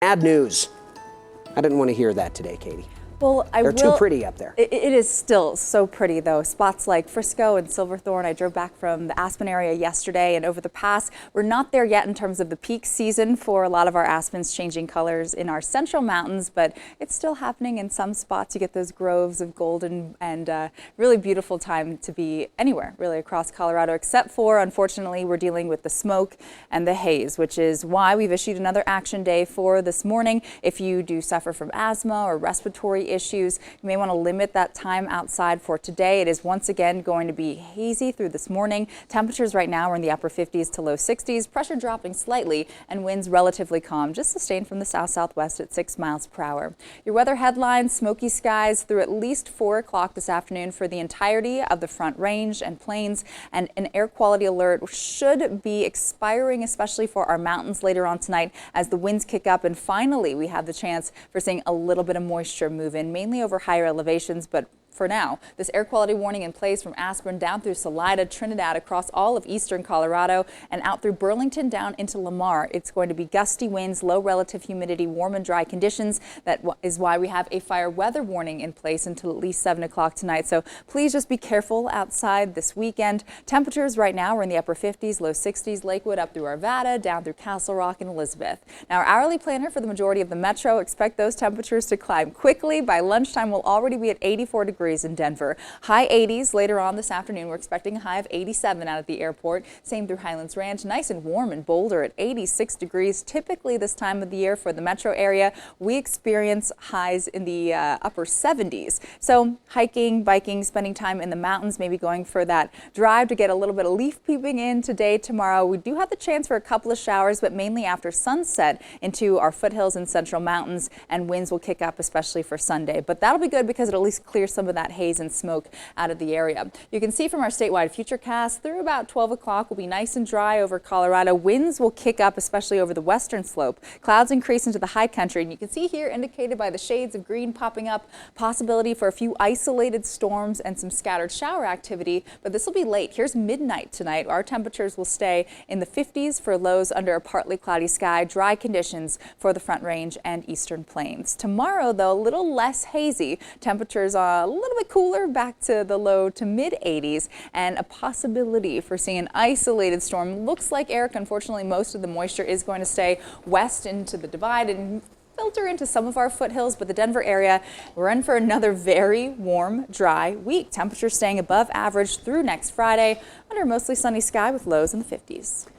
Bad news. I didn't want to hear that today, Katie. Well, They're too pretty up there. It is still so pretty, though. Spots like Frisco and Silverthorne. I drove back from the Aspen area yesterday, and over the pass, we're not there yet in terms of the peak season for a lot of our aspens changing colors in our central mountains, but it's still happening in some spots. You get those groves of golden and really beautiful time to be anywhere, really, across Colorado, except for, unfortunately, we're dealing with the smoke and the haze, which is why we've issued another action day for this morning. If you do suffer from asthma or respiratory issues, you may want to limit that time outside for today. It is once again going to be hazy through this morning. Temperatures right now are in the upper 50s to low 60s, pressure dropping slightly, and winds relatively calm, just sustained from the south-southwest at 6 miles per hour. Your weather headlines: smoky skies through at least 4 o'clock this afternoon for the entirety of the Front Range and Plains, and an air quality alert should be expiring, especially for our mountains later on tonight as the winds kick up. And finally, we have the chance for seeing a little bit of moisture move in, mainly over higher elevations, but for now, this air quality warning in place from Aspen down through Salida, Trinidad, across all of eastern Colorado, and out through Burlington down into Lamar. It's going to be gusty winds, low relative humidity, warm and dry conditions. That is why we have a fire weather warning in place until at least 7 o'clock tonight. So please just be careful outside this weekend. Temperatures right now are in the upper 50s, low 60s, Lakewood up through Arvada, down through Castle Rock and Elizabeth. Now, our hourly planner for the majority of the metro expect those temperatures to climb quickly. By lunchtime, we'll already be at 84 degrees in Denver. High 80s later on this afternoon. We're expecting a high of 87 out at the airport. Same through Highlands Ranch. Nice and warm in Boulder at 86 degrees. Typically this time of the year for the metro area, we experience highs in the upper 70s. So hiking, biking, spending time in the mountains, maybe going for that drive to get a little bit of leaf peeping in today, tomorrow. We do have the chance for a couple of showers, but mainly after sunset into our foothills and central mountains, and winds will kick up, especially for Sunday. But that'll be good because it'll at least clear some of that haze and smoke out of the area. You can see from our statewide futurecast through about 12 o'clock will be nice and dry over Colorado. Winds will kick up, especially over the western slope. Clouds increase into the high country, and you can see here indicated by the shades of green popping up, possibility for a few isolated storms and some scattered shower activity, but this will be late. Here's midnight tonight. Our temperatures will stay in the 50s for lows under a partly cloudy sky. Dry conditions for the Front Range and eastern plains. Tomorrow, though, a little less hazy. Temperatures are a little bit cooler, back to the low to mid 80s, and a possibility for seeing an isolated storm. Looks like, Eric, unfortunately, most of the moisture is going to stay west into the divide and filter into some of our foothills, but the Denver area, we're in for another very warm, dry week. Temperatures staying above average through next Friday under a mostly sunny sky with lows in the 50s.